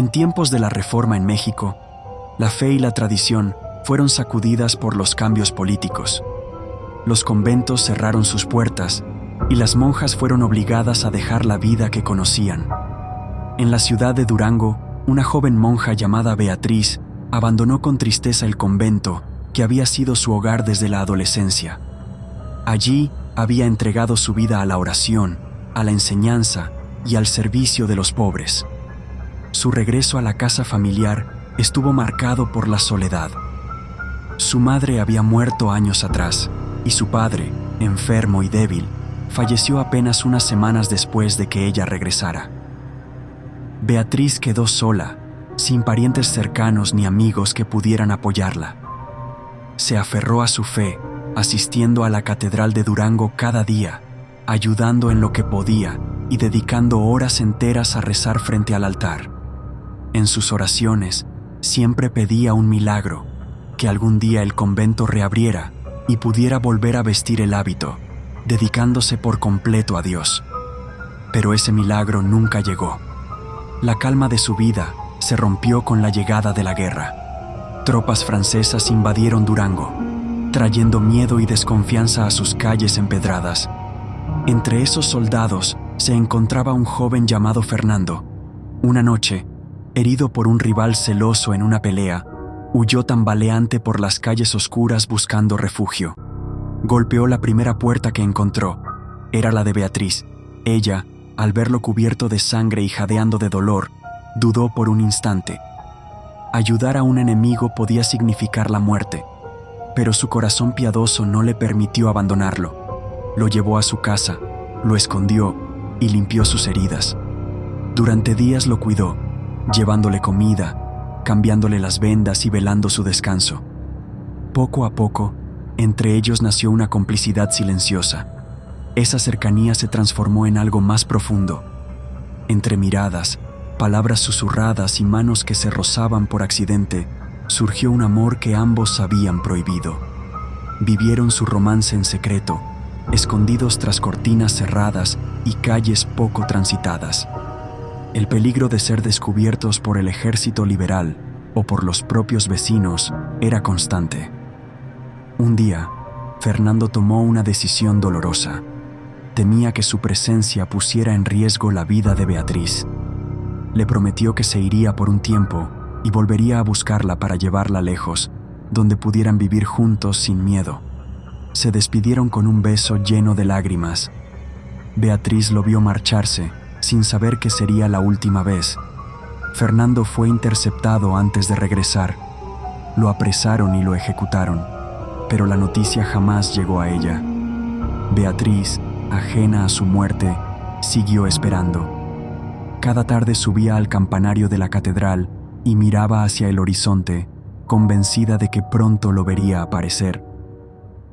En tiempos de la Reforma en México, la fe y la tradición fueron sacudidas por los cambios políticos. Los conventos cerraron sus puertas y las monjas fueron obligadas a dejar la vida que conocían. En la ciudad de Durango, una joven monja llamada Beatriz abandonó con tristeza el convento que había sido su hogar desde la adolescencia. Allí había entregado su vida a la oración, a la enseñanza y al servicio de los pobres. Su regreso a la casa familiar estuvo marcado por la soledad. Su madre había muerto años atrás y su padre, enfermo y débil, falleció apenas unas semanas después de que ella regresara. Beatriz quedó sola, sin parientes cercanos ni amigos que pudieran apoyarla. Se aferró a su fe, asistiendo a la Catedral de Durango cada día, ayudando en lo que podía y dedicando horas enteras a rezar frente al altar. En sus oraciones, siempre pedía un milagro, que algún día el convento reabriera y pudiera volver a vestir el hábito, dedicándose por completo a Dios. Pero ese milagro nunca llegó. La calma de su vida se rompió con la llegada de la guerra. Tropas francesas invadieron Durango, trayendo miedo y desconfianza a sus calles empedradas. Entre esos soldados se encontraba un joven llamado Fernando. Una noche, herido por un rival celoso en una pelea, huyó tambaleante por las calles oscuras buscando refugio. Golpeó la primera puerta que encontró. Era la de Beatriz. Ella, al verlo cubierto de sangre y jadeando de dolor, dudó por un instante. Ayudar a un enemigo podía significar la muerte, pero su corazón piadoso no le permitió abandonarlo. Lo llevó a su casa, lo escondió y limpió sus heridas. Durante días lo cuidó, llevándole comida, cambiándole las vendas y velando su descanso. Poco a poco, entre ellos nació una complicidad silenciosa. Esa cercanía se transformó en algo más profundo. Entre miradas, palabras susurradas y manos que se rozaban por accidente, surgió un amor que ambos habían prohibido. Vivieron su romance en secreto, escondidos tras cortinas cerradas y calles poco transitadas. El peligro de ser descubiertos por el ejército liberal o por los propios vecinos era constante. Un día, Fernando tomó una decisión dolorosa. Temía que su presencia pusiera en riesgo la vida de Beatriz. Le prometió que se iría por un tiempo y volvería a buscarla para llevarla lejos, donde pudieran vivir juntos sin miedo. Se despidieron con un beso lleno de lágrimas. Beatriz lo vio marcharse, sin saber que sería la última vez. Fernando fue interceptado antes de regresar. Lo apresaron y lo ejecutaron, pero la noticia jamás llegó a ella. Beatriz, ajena a su muerte, siguió esperando. Cada tarde subía al campanario de la catedral y miraba hacia el horizonte, convencida de que pronto lo vería aparecer.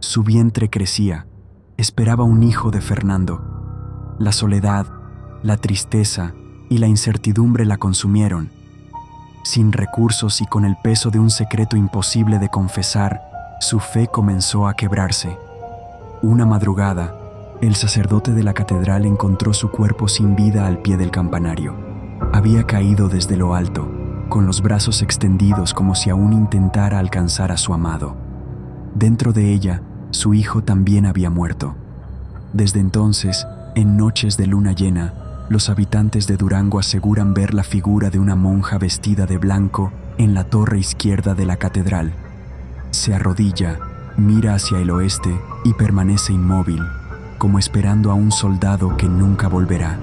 Su vientre crecía, esperaba un hijo de Fernando. La soledad, la tristeza y la incertidumbre la consumieron. Sin recursos y con el peso de un secreto imposible de confesar, su fe comenzó a quebrarse. Una madrugada, el sacerdote de la catedral encontró su cuerpo sin vida al pie del campanario. Había caído desde lo alto, con los brazos extendidos como si aún intentara alcanzar a su amado. Dentro de ella, su hijo también había muerto. Desde entonces, en noches de luna llena, los habitantes de Durango aseguran ver la figura de una monja vestida de blanco en la torre izquierda de la catedral. Se arrodilla, mira hacia el oeste y permanece inmóvil, como esperando a un soldado que nunca volverá.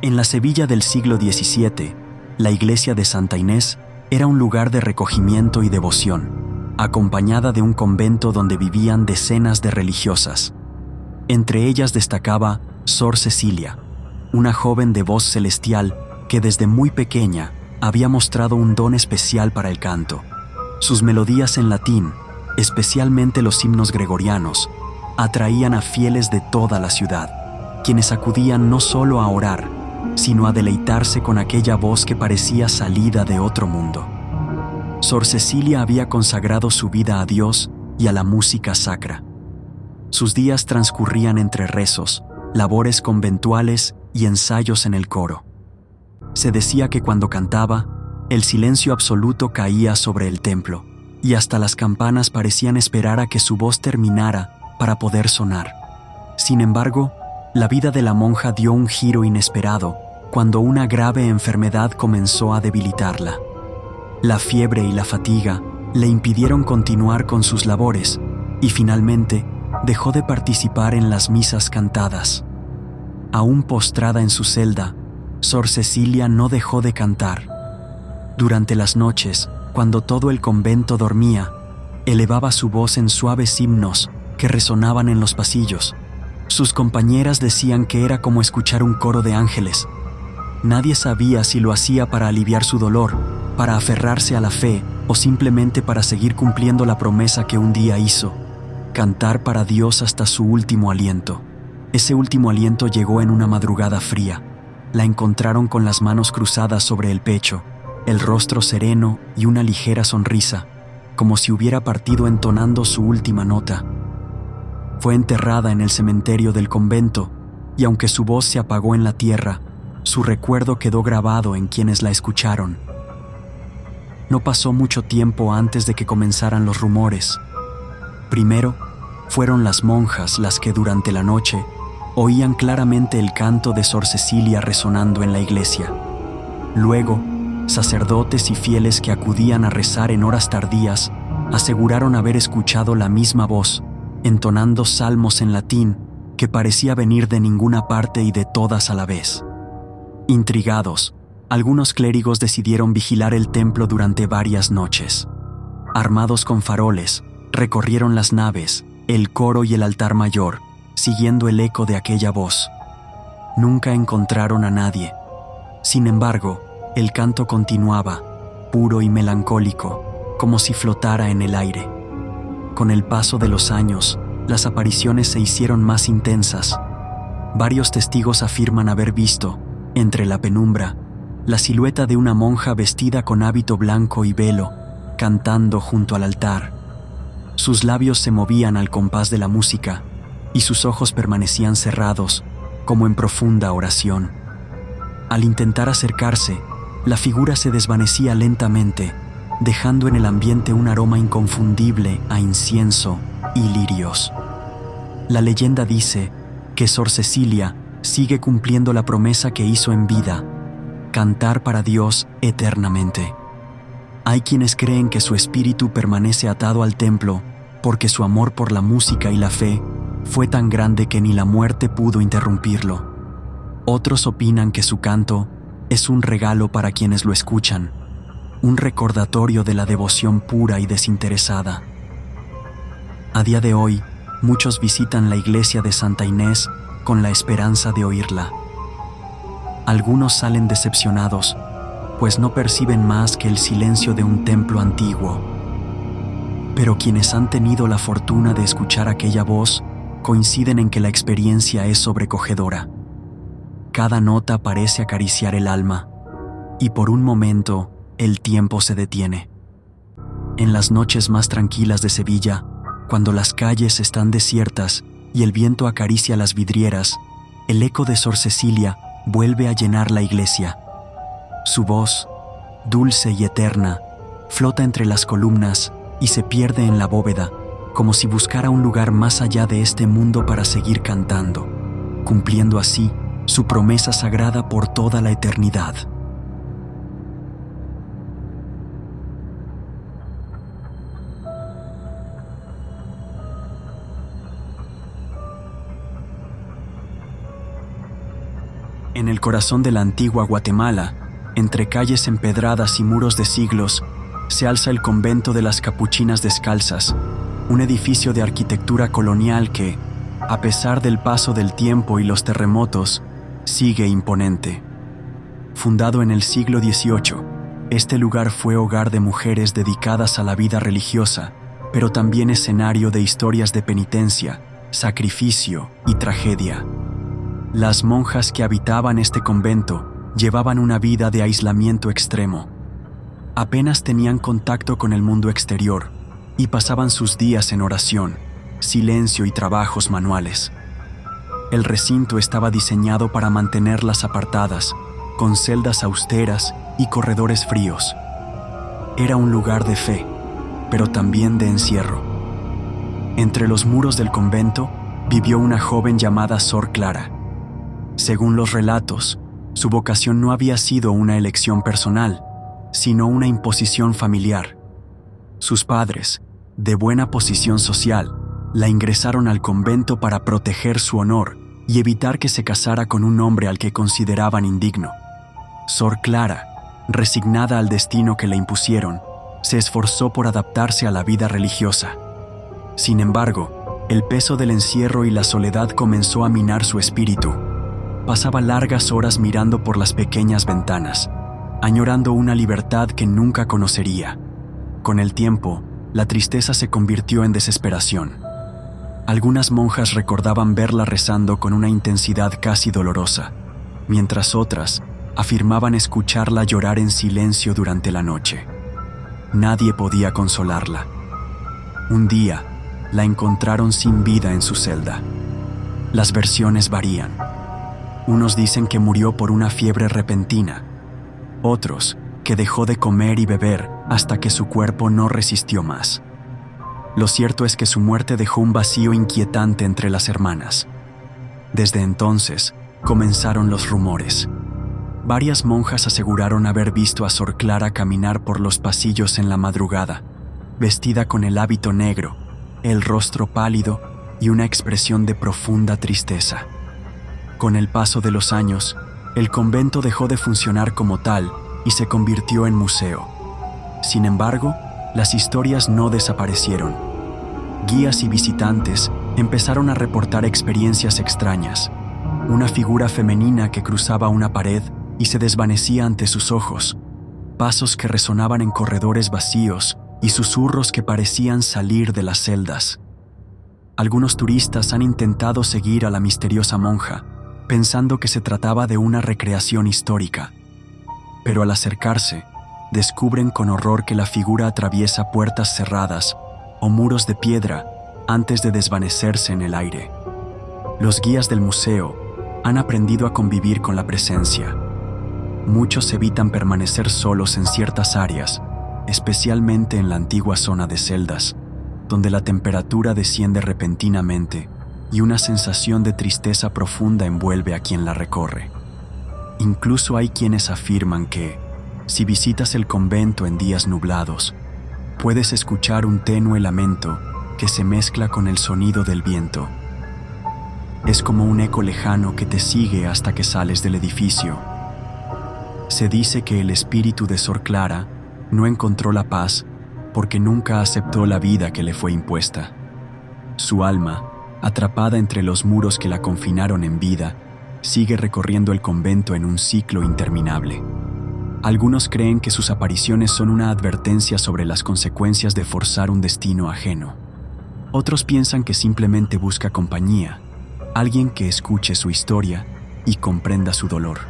En la Sevilla del siglo XVII, la iglesia de Santa Inés era un lugar de recogimiento y devoción, acompañada de un convento donde vivían decenas de religiosas. Entre ellas destacaba Sor Cecilia, una joven de voz celestial que desde muy pequeña había mostrado un don especial para el canto. Sus melodías en latín, especialmente los himnos gregorianos, atraían a fieles de toda la ciudad, quienes acudían no solo a orar, sino a deleitarse con aquella voz que parecía salida de otro mundo. Sor Cecilia había consagrado su vida a Dios y a la música sacra. Sus días transcurrían entre rezos, labores conventuales y ensayos en el coro. Se decía que cuando cantaba, el silencio absoluto caía sobre el templo, y hasta las campanas parecían esperar a que su voz terminara para poder sonar. Sin embargo, la vida de la monja dio un giro inesperado cuando una grave enfermedad comenzó a debilitarla. La fiebre y la fatiga le impidieron continuar con sus labores y finalmente dejó de participar en las misas cantadas. Aún postrada en su celda, Sor Cecilia no dejó de cantar. Durante las noches, cuando todo el convento dormía, elevaba su voz en suaves himnos que resonaban en los pasillos. Sus compañeras decían que era como escuchar un coro de ángeles. Nadie sabía si lo hacía para aliviar su dolor, para aferrarse a la fe o simplemente para seguir cumpliendo la promesa que un día hizo: cantar para Dios hasta su último aliento. Ese último aliento llegó en una madrugada fría. La encontraron con las manos cruzadas sobre el pecho, el rostro sereno y una ligera sonrisa, como si hubiera partido entonando su última nota. Fue enterrada en el cementerio del convento, y aunque su voz se apagó en la tierra, su recuerdo quedó grabado en quienes la escucharon. No pasó mucho tiempo antes de que comenzaran los rumores. Primero, fueron las monjas las que durante la noche oían claramente el canto de Sor Cecilia resonando en la iglesia. Luego, sacerdotes y fieles que acudían a rezar en horas tardías aseguraron haber escuchado la misma voz, entonando salmos en latín que parecía venir de ninguna parte y de todas a la vez. Intrigados, algunos clérigos decidieron vigilar el templo durante varias noches. Armados con faroles, recorrieron las naves, el coro y el altar mayor, siguiendo el eco de aquella voz. Nunca encontraron a nadie. Sin embargo, el canto continuaba, puro y melancólico, como si flotara en el aire. Con el paso de los años, las apariciones se hicieron más intensas. Varios testigos afirman haber visto, entre la penumbra, la silueta de una monja vestida con hábito blanco y velo, cantando junto al altar. Sus labios se movían al compás de la música y sus ojos permanecían cerrados, como en profunda oración. Al intentar acercarse, la figura se desvanecía lentamente, dejando en el ambiente un aroma inconfundible a incienso y lirios. La leyenda dice que Sor Cecilia sigue cumpliendo la promesa que hizo en vida: cantar para Dios eternamente. Hay quienes creen que su espíritu permanece atado al templo porque su amor por la música y la fe fue tan grande que ni la muerte pudo interrumpirlo. Otros opinan que su canto es un regalo para quienes lo escuchan, un recordatorio de la devoción pura y desinteresada. A día de hoy, muchos visitan la iglesia de Santa Inés con la esperanza de oírla. Algunos salen decepcionados, pues no perciben más que el silencio de un templo antiguo. Pero quienes han tenido la fortuna de escuchar aquella voz coinciden en que la experiencia es sobrecogedora. Cada nota parece acariciar el alma, y por un momento el tiempo se detiene. En las noches más tranquilas de Sevilla, cuando las calles están desiertas y el viento acaricia las vidrieras, el eco de Sor Cecilia vuelve a llenar la iglesia. Su voz, dulce y eterna, flota entre las columnas y se pierde en la bóveda, como si buscara un lugar más allá de este mundo para seguir cantando, cumpliendo así su promesa sagrada por toda la eternidad. En el corazón de la antigua Guatemala, entre calles empedradas y muros de siglos, se alza el convento de las Capuchinas Descalzas, un edificio de arquitectura colonial que, a pesar del paso del tiempo y los terremotos, sigue imponente. Fundado en el siglo XVIII, este lugar fue hogar de mujeres dedicadas a la vida religiosa, pero también escenario de historias de penitencia, sacrificio y tragedia. Las monjas que habitaban este convento llevaban una vida de aislamiento extremo. Apenas tenían contacto con el mundo exterior y pasaban sus días en oración, silencio y trabajos manuales. El recinto estaba diseñado para mantenerlas apartadas, con celdas austeras y corredores fríos. Era un lugar de fe, pero también de encierro. Entre los muros del convento vivió una joven llamada Sor Clara. Según los relatos, su vocación no había sido una elección personal, sino una imposición familiar. Sus padres, de buena posición social, la ingresaron al convento para proteger su honor y evitar que se casara con un hombre al que consideraban indigno. Sor Clara, resignada al destino que le impusieron, se esforzó por adaptarse a la vida religiosa. Sin embargo, el peso del encierro y la soledad comenzó a minar su espíritu. Pasaba largas horas mirando por las pequeñas ventanas, añorando una libertad que nunca conocería. Con el tiempo, la tristeza se convirtió en desesperación. Algunas monjas recordaban verla rezando con una intensidad casi dolorosa, mientras otras afirmaban escucharla llorar en silencio durante la noche. Nadie podía consolarla. Un día, la encontraron sin vida en su celda. Las versiones varían. Unos dicen que murió por una fiebre repentina, otros que dejó de comer y beber hasta que su cuerpo no resistió más. Lo cierto es que su muerte dejó un vacío inquietante entre las hermanas. Desde entonces, comenzaron los rumores. Varias monjas aseguraron haber visto a Sor Clara caminar por los pasillos en la madrugada, vestida con el hábito negro, el rostro pálido y una expresión de profunda tristeza. Con el paso de los años, el convento dejó de funcionar como tal y se convirtió en museo. Sin embargo, las historias no desaparecieron. Guías y visitantes empezaron a reportar experiencias extrañas. Una figura femenina que cruzaba una pared y se desvanecía ante sus ojos, pasos que resonaban en corredores vacíos y susurros que parecían salir de las celdas. Algunos turistas han intentado seguir a la misteriosa monja, pensando que se trataba de una recreación histórica. Pero al acercarse, descubren con horror que la figura atraviesa puertas cerradas o muros de piedra antes de desvanecerse en el aire. Los guías del museo han aprendido a convivir con la presencia. Muchos evitan permanecer solos en ciertas áreas, especialmente en la antigua zona de celdas, donde la temperatura desciende repentinamente y una sensación de tristeza profunda envuelve a quien la recorre. Incluso hay quienes afirman que, si visitas el convento en días nublados, puedes escuchar un tenue lamento que se mezcla con el sonido del viento. Es como un eco lejano que te sigue hasta que sales del edificio. Se dice que el espíritu de Sor Clara no encontró la paz porque nunca aceptó la vida que le fue impuesta. Su alma, atrapada entre los muros que la confinaron en vida, sigue recorriendo el convento en un ciclo interminable. Algunos creen que sus apariciones son una advertencia sobre las consecuencias de forzar un destino ajeno. Otros piensan que simplemente busca compañía, alguien que escuche su historia y comprenda su dolor.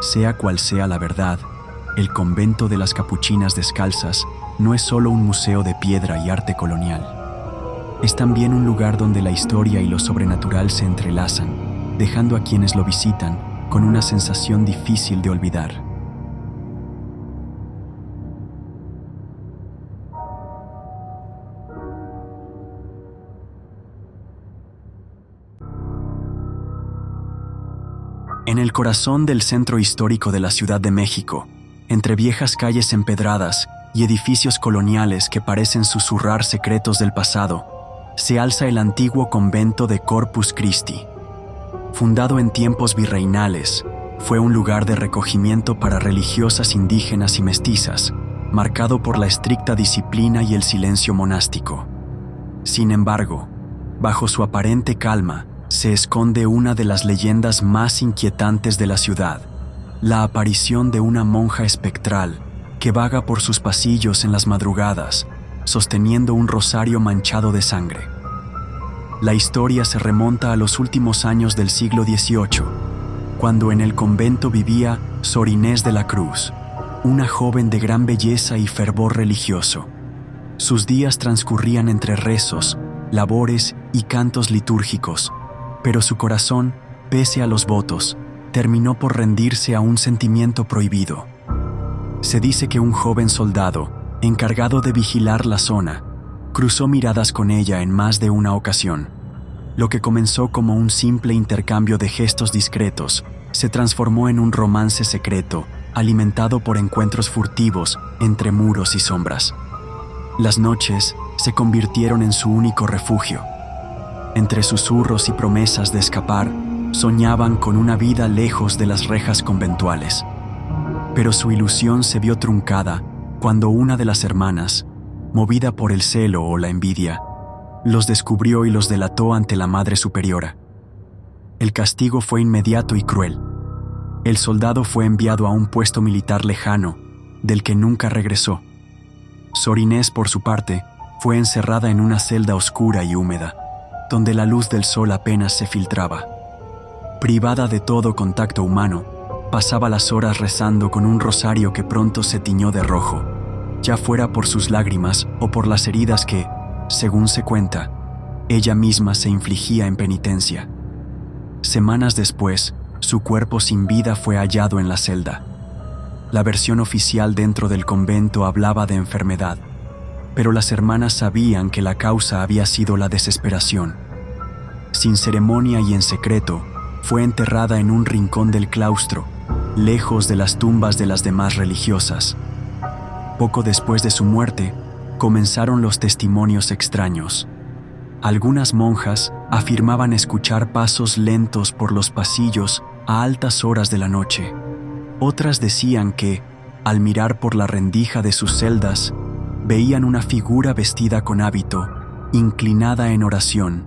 Sea cual sea la verdad, el convento de las Capuchinas Descalzas no es solo un museo de piedra y arte colonial. Es también un lugar donde la historia y lo sobrenatural se entrelazan, dejando a quienes lo visitan con una sensación difícil de olvidar. En el corazón del centro histórico de la Ciudad de México, entre viejas calles empedradas y edificios coloniales que parecen susurrar secretos del pasado, se alza el antiguo convento de Corpus Christi. Fundado en tiempos virreinales, fue un lugar de recogimiento para religiosas indígenas y mestizas, marcado por la estricta disciplina y el silencio monástico. Sin embargo, bajo su aparente calma, se esconde una de las leyendas más inquietantes de la ciudad, la aparición de una monja espectral que vaga por sus pasillos en las madrugadas, sosteniendo un rosario manchado de sangre. La historia se remonta a los últimos años del siglo XVIII, cuando en el convento vivía Sor Inés de la Cruz, una joven de gran belleza y fervor religioso. Sus días transcurrían entre rezos, labores y cantos litúrgicos, pero su corazón, pese a los votos, terminó por rendirse a un sentimiento prohibido. Se dice que un joven soldado, encargado de vigilar la zona, cruzó miradas con ella en más de una ocasión. Lo que comenzó como un simple intercambio de gestos discretos se transformó en un romance secreto, alimentado por encuentros furtivos entre muros y sombras. Las noches se convirtieron en su único refugio. Entre susurros y promesas de escapar, soñaban con una vida lejos de las rejas conventuales. Pero su ilusión se vio truncada cuando una de las hermanas, movida por el celo o la envidia, los descubrió y los delató ante la Madre Superiora. El castigo fue inmediato y cruel. El soldado fue enviado a un puesto militar lejano, del que nunca regresó. Sor Inés, por su parte, fue encerrada en una celda oscura y húmeda, donde la luz del sol apenas se filtraba. Privada de todo contacto humano, pasaba las horas rezando con un rosario que pronto se tiñó de rojo, ya fuera por sus lágrimas o por las heridas que, según se cuenta, ella misma se infligía en penitencia. Semanas después, su cuerpo sin vida fue hallado en la celda. La versión oficial dentro del convento hablaba de enfermedad, pero las hermanas sabían que la causa había sido la desesperación. Sin ceremonia y en secreto, fue enterrada en un rincón del claustro, lejos de las tumbas de las demás religiosas. Poco después de su muerte, comenzaron los testimonios extraños. Algunas monjas afirmaban escuchar pasos lentos por los pasillos a altas horas de la noche. Otras decían que, al mirar por la rendija de sus celdas, veían una figura vestida con hábito, inclinada en oración,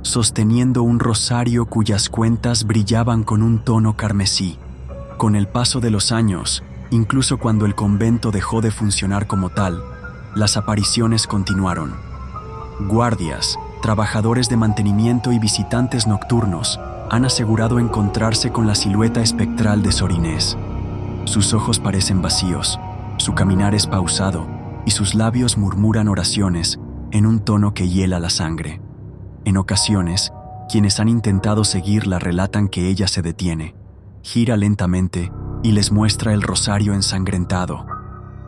sosteniendo un rosario cuyas cuentas brillaban con un tono carmesí. Con el paso de los años, incluso cuando el convento dejó de funcionar como tal, las apariciones continuaron. Guardias, trabajadores de mantenimiento y visitantes nocturnos han asegurado encontrarse con la silueta espectral de Sor Inés. Sus ojos parecen vacíos, su caminar es pausado y sus labios murmuran oraciones en un tono que hiela la sangre. En ocasiones, quienes han intentado seguirla relatan que ella se detiene, gira lentamente y les muestra el rosario ensangrentado.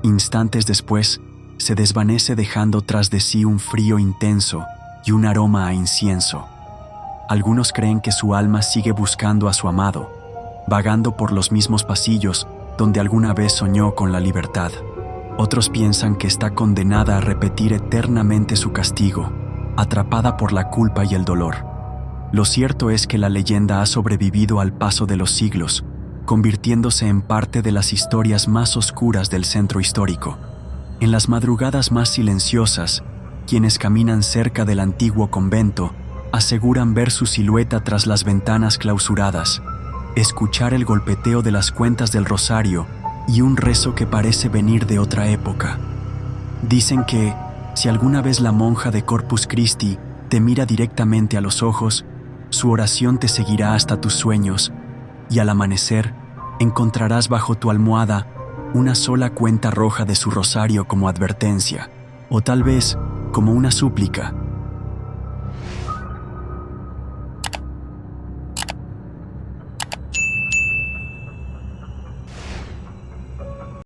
Instantes después, se desvanece dejando tras de sí un frío intenso y un aroma a incienso. Algunos creen que su alma sigue buscando a su amado, vagando por los mismos pasillos donde alguna vez soñó con la libertad. Otros piensan que está condenada a repetir eternamente su castigo, atrapada por la culpa y el dolor. Lo cierto es que la leyenda ha sobrevivido al paso de los siglos, convirtiéndose en parte de las historias más oscuras del centro histórico. En las madrugadas más silenciosas, quienes caminan cerca del antiguo convento aseguran ver su silueta tras las ventanas clausuradas, escuchar el golpeteo de las cuentas del rosario y un rezo que parece venir de otra época. Dicen que, si alguna vez la monja de Corpus Christi te mira directamente a los ojos, su oración te seguirá hasta tus sueños, y al amanecer encontrarás bajo tu almohada una sola cuenta roja de su rosario como advertencia, o tal vez como una súplica,